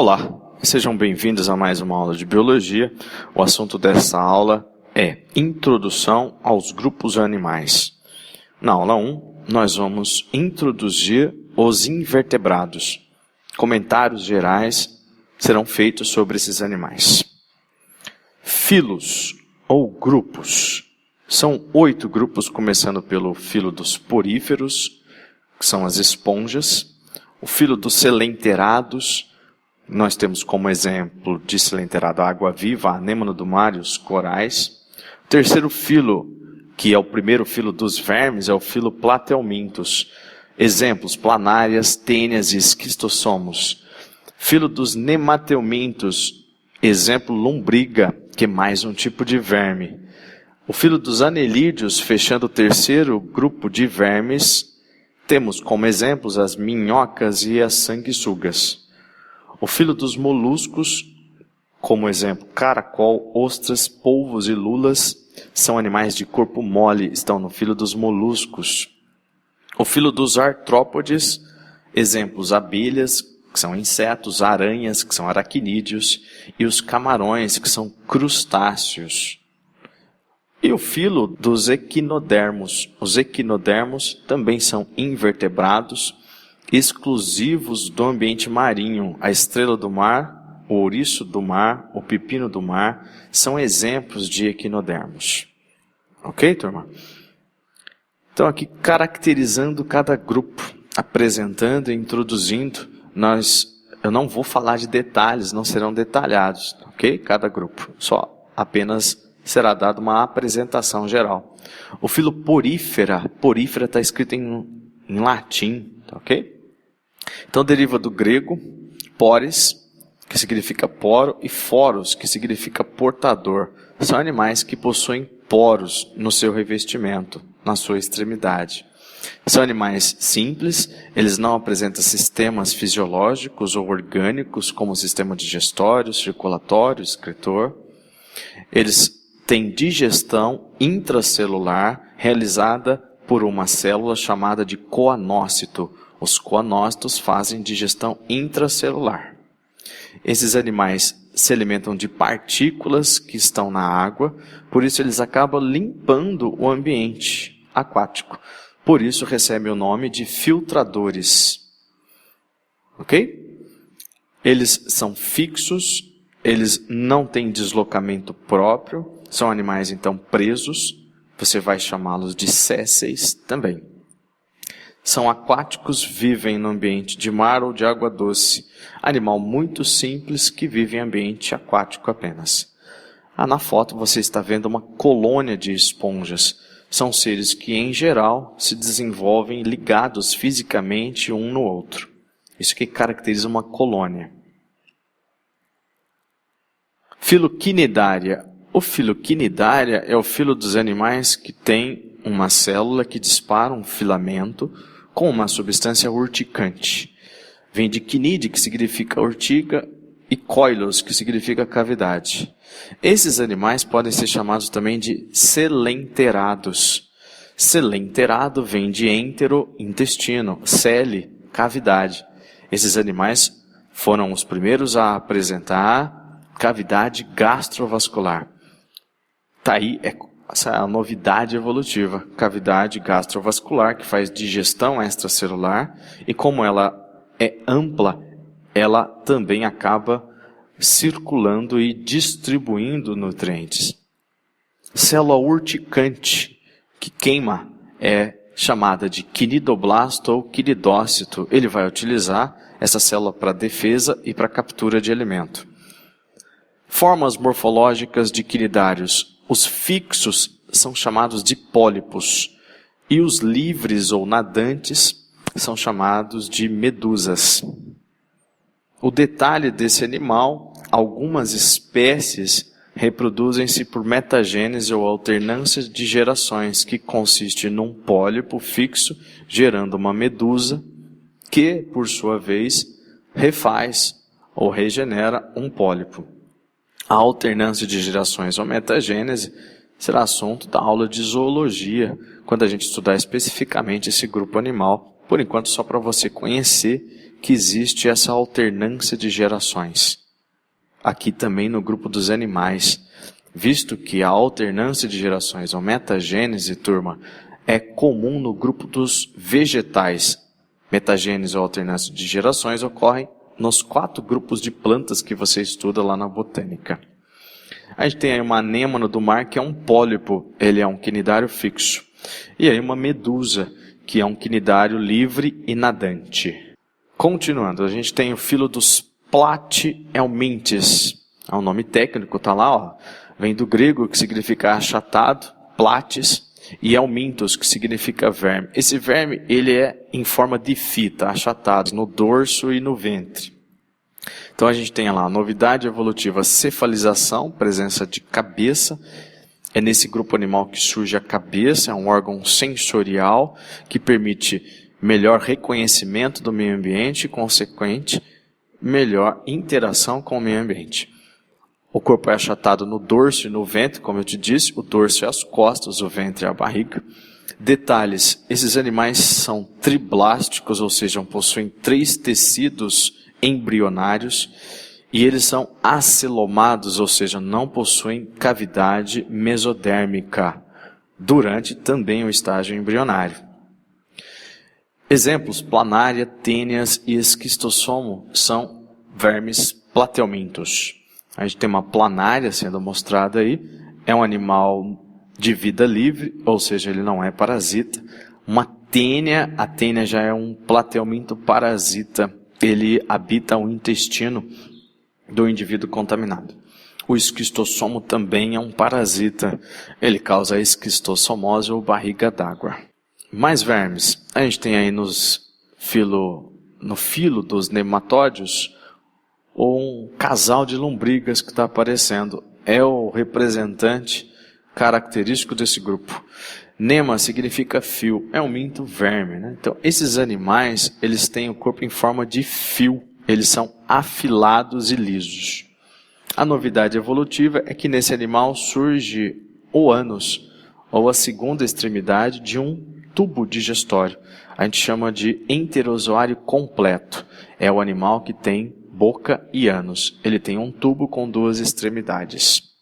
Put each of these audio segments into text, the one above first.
Olá, sejam bem-vindos a mais uma aula de Biologia. O assunto dessa aula é Introdução aos grupos animais. Na aula 1, nós vamos introduzir os invertebrados. Comentários gerais serão feitos sobre esses animais. Filos, ou grupos. São 8 grupos, começando pelo filo dos poríferos, que são as esponjas. O filo dos selenterados. Nós temos como exemplo de selenterado a água-viva, a anêmona do mar e os corais. O terceiro filo, que é o primeiro filo dos vermes, é o filo Platelminthus. Exemplos, planárias, tênias e esquistossomos. Filo dos Nemateuminthus, exemplo, lombriga, que é mais um tipo de verme. O filo dos Anelídeos, fechando o terceiro grupo de vermes, temos como exemplos as minhocas e as sanguessugas. O filo dos moluscos, como exemplo, caracol, ostras, polvos e lulas, são animais de corpo mole, estão no filo dos moluscos. O filo dos artrópodes, exemplos, abelhas, que são insetos, aranhas, que são aracnídeos, e os camarões, que são crustáceos. E o filo dos equinodermos. Os equinodermos também são invertebrados, exclusivos do ambiente marinho. A estrela do mar, o ouriço do mar, o pepino do mar, são exemplos de equinodermos. Ok, turma? Então, aqui caracterizando cada grupo, apresentando e introduzindo, eu não vou falar de detalhes, não serão detalhados, ok? Cada grupo, só apenas será dada uma apresentação geral. O filo porífera está escrito em latim, ok? Então deriva do grego, pores, que significa poro, e foros, que significa portador. São animais que possuem poros no seu revestimento, na sua extremidade. São animais simples, eles não apresentam sistemas fisiológicos ou orgânicos, como o sistema digestório, circulatório, excretor. Eles têm digestão intracelular realizada por uma célula chamada de coanócito. Os coanócitos fazem digestão intracelular. Esses animais se alimentam de partículas que estão na água, por isso eles acabam limpando o ambiente aquático. Por isso recebem o nome de filtradores. Ok? Eles são fixos, eles não têm deslocamento próprio, são animais então presos, você vai chamá-los de sésseis também. São aquáticos, vivem no ambiente de mar ou de água doce. Animal muito simples que vive em ambiente aquático apenas. Na foto você está vendo uma colônia de esponjas. São seres que, em geral, se desenvolvem ligados fisicamente um no outro. Isso que caracteriza uma colônia. Filoquinidária. O filoquinidária é o filo dos animais que tem uma célula que dispara um filamento com uma substância urticante. Vem de quinide, que significa urtiga, e coilos, que significa cavidade. Esses animais podem ser chamados também de selenterados. Selenterado vem de entero, intestino, cele, cavidade. Esses animais foram os primeiros a apresentar cavidade gastrovascular. Tá aí, essa é a novidade evolutiva, cavidade gastrovascular, que faz digestão extracelular, e como ela é ampla, ela também acaba circulando e distribuindo nutrientes. Célula urticante, que queima, é chamada de quinidoblasto ou quinidócito. Ele vai utilizar essa célula para defesa e para captura de alimento. Formas morfológicas de quinidários. Os fixos são chamados de pólipos, e os livres ou nadantes são chamados de medusas. O detalhe desse animal, algumas espécies reproduzem-se por metagênese ou alternância de gerações, que consiste num pólipo fixo gerando uma medusa, que, por sua vez, refaz ou regenera um pólipo. A alternância de gerações ou metagênese será assunto da aula de zoologia, quando a gente estudar especificamente esse grupo animal. Por enquanto, só para você conhecer que existe essa alternância de gerações. Aqui também no grupo dos animais, visto que a alternância de gerações, ou metagênese, turma, é comum no grupo dos vegetais. Metagênese ou alternância de gerações ocorrem nos 4 grupos de plantas que você estuda lá na botânica. A gente tem aí uma anêmona do mar, que é um pólipo, ele é um quinidário fixo. E aí uma medusa, que é um quinidário livre e nadante. Continuando, a gente tem o filo dos Platyhelminths. É um nome técnico, está lá, ó. Vem do grego, que significa achatado, platis, e helminthos, que significa verme. Esse verme, ele é em forma de fita, achatado, no dorso e no ventre. Então a gente tem lá a novidade evolutiva, cefalização, presença de cabeça. É nesse grupo animal que surge a cabeça, é um órgão sensorial que permite melhor reconhecimento do meio ambiente e, consequente, melhor interação com o meio ambiente. O corpo é achatado no dorso e no ventre, como eu te disse, o dorso é as costas, o ventre é a barriga. Detalhes, esses animais são triblásticos, ou seja, possuem 3 tecidos embrionários, e eles são acelomados, ou seja, não possuem cavidade mesodérmica, durante também o estágio embrionário. Exemplos, planária, tênias e esquistossomo são vermes plateomintos. A gente tem uma planária sendo mostrada aí, é um animal de vida livre, ou seja, ele não é parasita. Uma tênia, a tênia já é um plateominto parasita, ele habita o intestino do indivíduo contaminado. O esquistossomo também é um parasita, ele causa esquistossomose ou barriga d'água. Mais vermes, a gente tem aí no filo dos nematódios, um casal de lombrigas que está aparecendo. É o representante característico desse grupo. Nema significa fio, é um minto verme, né? Então, esses animais, eles têm o corpo em forma de fio, eles são afilados e lisos. A novidade evolutiva é que nesse animal surge o ânus, ou a segunda extremidade de um tubo digestório. A gente chama de enterozoário completo. É o animal que tem boca e ânus. Ele tem um tubo com 2 extremidades.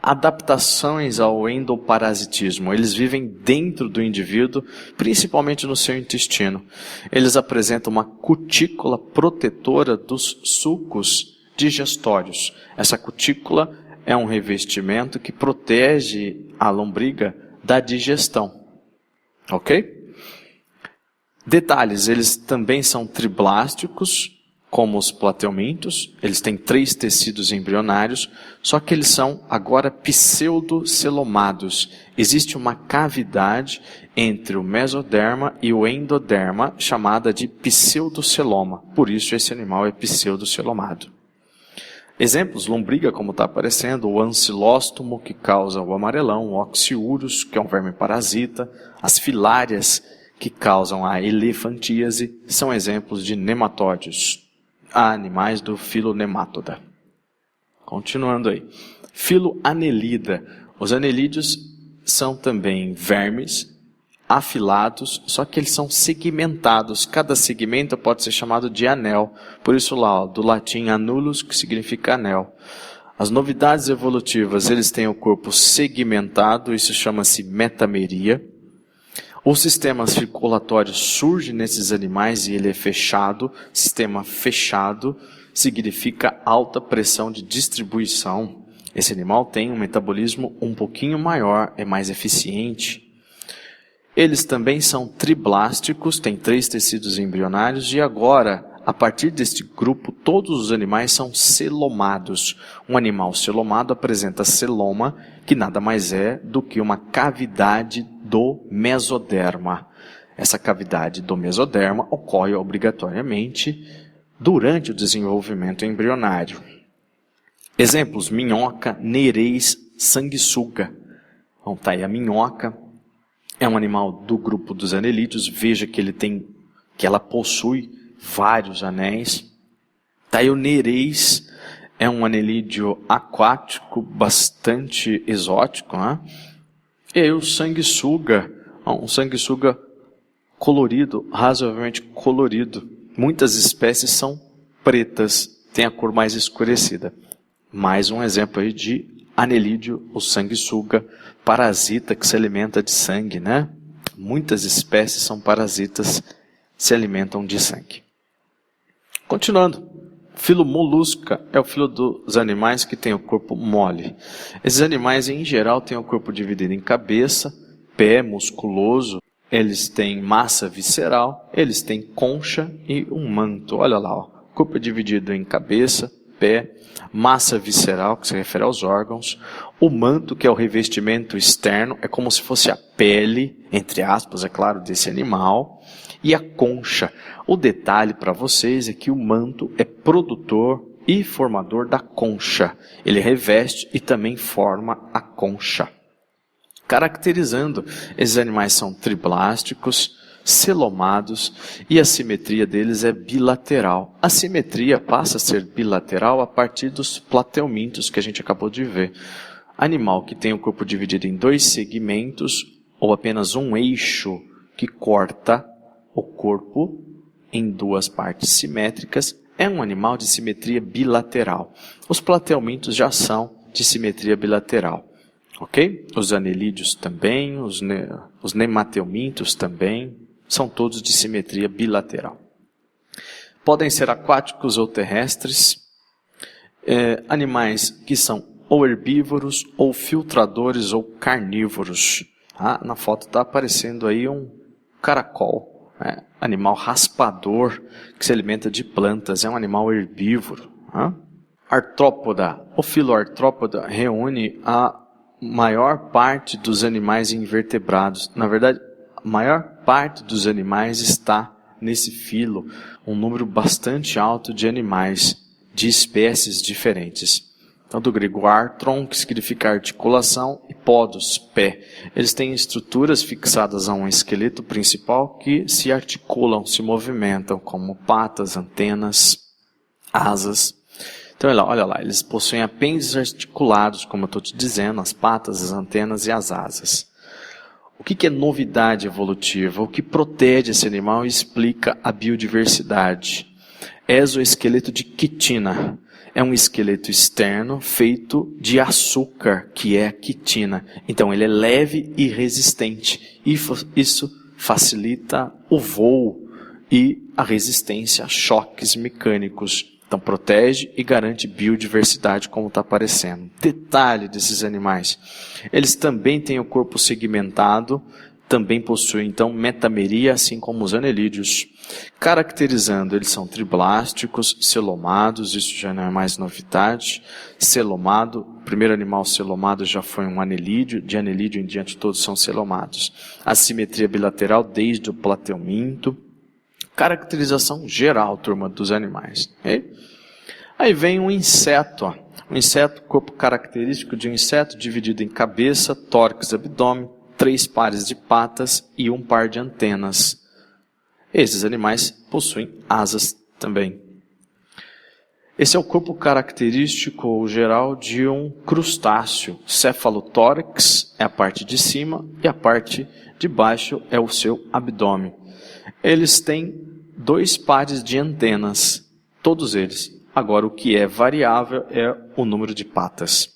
Adaptações ao endoparasitismo. Eles vivem dentro do indivíduo, principalmente no seu intestino. Eles apresentam uma cutícula protetora dos sucos digestórios. Essa cutícula é um revestimento que protege a lombriga da digestão. Ok? Detalhes, eles também são triblásticos, como os plateomintos, eles têm 3 tecidos embrionários, só que eles são agora pseudocelomados. Existe uma cavidade entre o mesoderma e o endoderma, chamada de pseudoceloma. Por isso esse animal é pseudocelomado. Exemplos, lombriga, como está aparecendo, o ancilóstomo, que causa o amarelão, o oxiurus, que é um verme parasita, as filárias, que causam a elefantíase, são exemplos de nematódios. Há animais do filo Nematoda. Continuando aí. Filo Annelida. Os anelídeos são também vermes afilados, só que eles são segmentados. Cada segmento pode ser chamado de anel. Por isso lá, do latim annulus, que significa anel. As novidades evolutivas, eles têm o corpo segmentado, isso chama-se metameria. O sistema circulatório surge nesses animais e ele é fechado. Sistema fechado significa alta pressão de distribuição. Esse animal tem um metabolismo um pouquinho maior, é mais eficiente. Eles também são triblásticos, têm 3 tecidos embrionários e agora, a partir deste grupo, todos os animais são celomados. Um animal celomado apresenta celoma, que nada mais é do que uma cavidade do mesoderma. Essa cavidade do mesoderma ocorre obrigatoriamente durante o desenvolvimento embrionário. Exemplos, minhoca, nereis, sanguessuga. Então tá aí a minhoca, é um animal do grupo dos anelídeos, veja que ela possui vários anéis. Tá aí o nereis, é um anelídeo aquático bastante exótico, né? E aí o sanguessuga, um sanguessuga colorido, razoavelmente colorido, Muitas espécies são pretas, têm a cor mais escurecida. Mais um exemplo aí de anelídeo, o sanguessuga, parasita que se alimenta de sangue, né? Muitas espécies são parasitas, se alimentam de sangue. Continuando, filo molusca é o filo dos animais que tem o corpo mole. Esses animais, em geral, têm o corpo dividido em cabeça, pé musculoso, eles têm massa visceral, eles têm concha e um manto. Olha lá, ó. Corpo dividido em cabeça, pé, massa visceral, que se refere aos órgãos, o manto, que é o revestimento externo, é como se fosse a pele, entre aspas, é claro, desse animal, e a concha. O detalhe para vocês é que o manto é produtor e formador da concha. Ele reveste e também forma a concha. Caracterizando, esses animais são triblásticos, celomados e a simetria deles é bilateral. A simetria passa a ser bilateral a partir dos plateumintos que a gente acabou de ver. Animal que tem o corpo dividido em dois segmentos ou apenas um eixo que corta o corpo em duas partes simétricas é um animal de simetria bilateral. Os plateumintos já são de simetria bilateral. Ok? Os anelídeos também, os nemateumintos também, são todos de simetria bilateral. Podem ser aquáticos ou terrestres, animais que são ou herbívoros, ou filtradores, ou carnívoros. Na foto está aparecendo aí um caracol, animal raspador, que se alimenta de plantas, é um animal herbívoro. Artrópoda, o filo artrópoda reúne a maior parte dos animais invertebrados. Na verdade, a maior parte dos animais está nesse filo, um número bastante alto de animais, de espécies diferentes. Então, do grego artron, que significa articulação, e podos, pé. Eles têm estruturas fixadas a um esqueleto principal que se articulam, se movimentam, como patas, antenas, asas. Então, olha lá, eles possuem apêndices articulados, como eu estou te dizendo, as patas, as antenas e as asas. O que é novidade evolutiva? O que protege esse animal e explica a biodiversidade? Exoesqueleto de quitina. É um esqueleto externo feito de açúcar, que é a quitina. Então, ele é leve e resistente. E isso facilita o voo e a resistência a choques mecânicos. Então, protege e garante biodiversidade, como está aparecendo. Detalhe desses animais. Eles também têm o corpo segmentado, também possuem, então, metameria, assim como os anelídeos. Caracterizando, eles são triblásticos, celomados, isso já não é mais novidade. Celomado, o primeiro animal celomado já foi um anelídeo, de anelídeo em diante todos são celomados. A simetria bilateral desde o plateuminto. Caracterização geral, turma, dos animais. Okay? Aí vem um inseto. Um inseto, corpo característico de um inseto, dividido em cabeça, tórax, abdômen, 3 pares de patas e 1 par de antenas. Esses animais possuem asas também. Esse é o corpo característico ou geral de um crustáceo. Cefalotórax é a parte de cima e a parte de baixo é o seu abdômen. Eles têm 2 pares de antenas, todos eles. Agora, o que é variável é o número de patas.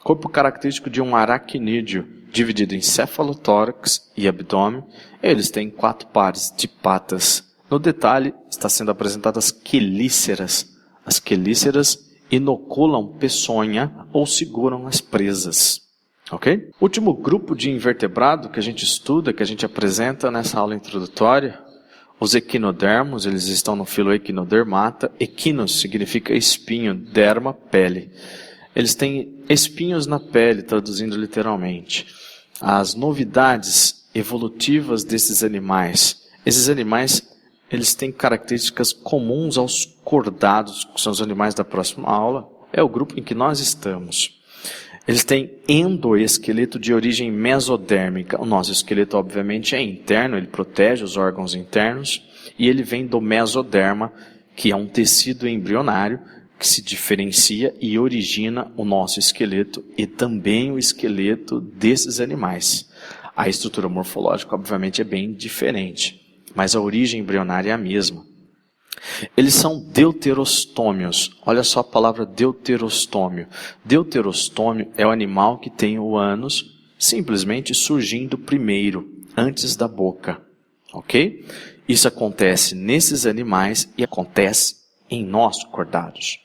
Corpo característico de um aracnídeo, dividido em cefalotórax e abdômen. Eles têm 4 pares de patas. No detalhe, está sendo apresentadas quelíceras. As quelíceras inoculam peçonha ou seguram as presas. Ok? Último grupo de invertebrado que a gente estuda, que a gente apresenta nessa aula introdutória, os equinodermos, eles estão no filo Equinodermata. Equinos significa espinho, derma, pele. Eles têm espinhos na pele, traduzindo literalmente. As novidades evolutivas desses animais. Esses animais, eles têm características comuns aos cordados, que são os animais da próxima aula. É o grupo em que nós estamos. Eles têm endoesqueleto de origem mesodérmica. O nosso esqueleto, obviamente, é interno, ele protege os órgãos internos, e ele vem do mesoderma, que é um tecido embrionário, que se diferencia e origina o nosso esqueleto e também o esqueleto desses animais. A estrutura morfológica, obviamente, é bem diferente, mas a origem embrionária é a mesma. Eles são deuterostômios. Olha só a palavra deuterostômio. Deuterostômio é o animal que tem o ânus simplesmente surgindo primeiro, antes da boca. Ok? Isso acontece nesses animais e acontece em nós, cordados.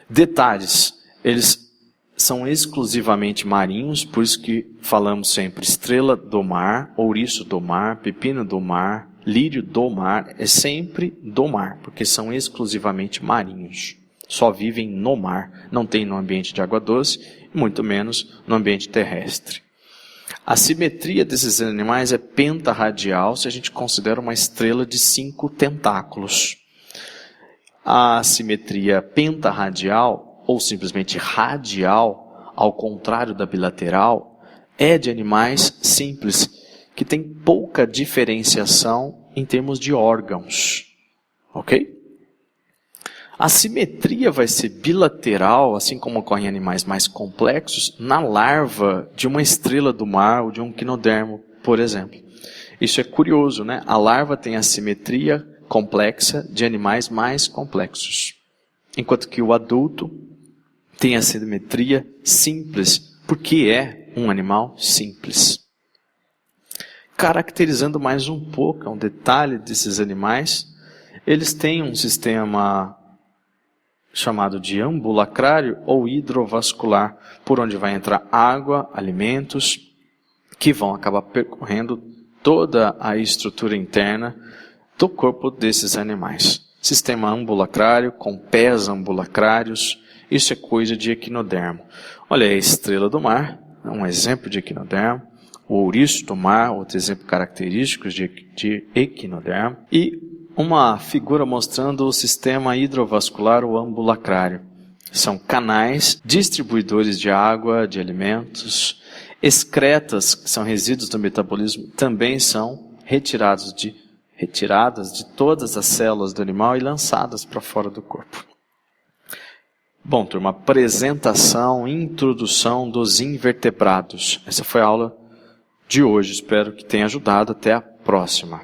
Detalhes, eles são exclusivamente marinhos, por isso que falamos sempre estrela do mar, ouriço do mar, pepino do mar, lírio do mar, é sempre do mar, porque são exclusivamente marinhos. Só vivem no mar, não tem no ambiente de água doce, e muito menos no ambiente terrestre. A simetria desses animais é pentarradial, se a gente considera uma estrela de 5 tentáculos. A simetria pentarradial, ou simplesmente radial, ao contrário da bilateral, é de animais simples, que tem pouca diferenciação em termos de órgãos. Ok? A simetria vai ser bilateral, assim como ocorre em animais mais complexos, na larva de uma estrela do mar ou de um quinodermo, por exemplo. Isso é curioso, né? A larva tem a simetria complexa de animais mais complexos, enquanto que o adulto tem a simetria simples, porque é um animal simples. Caracterizando mais um pouco, um detalhe desses animais, eles têm um sistema chamado de ambulacrário ou hidrovascular, por onde vai entrar água, alimentos, que vão acabar percorrendo toda a estrutura interna do corpo desses animais. Sistema ambulacrário, com pés ambulacrários, isso é coisa de equinodermo. Olha aí a estrela do mar, um exemplo de equinodermo, o ouriço do mar, outro exemplo característico de equinodermo, e uma figura mostrando o sistema hidrovascular ou ambulacrário. São canais distribuidores de água, de alimentos. Excretas, que são resíduos do metabolismo, também são retiradas de todas as células do animal e lançadas para fora do corpo. Bom, turma, apresentação, introdução dos invertebrados. Essa foi a aula de hoje. Espero que tenha ajudado. Até a próxima.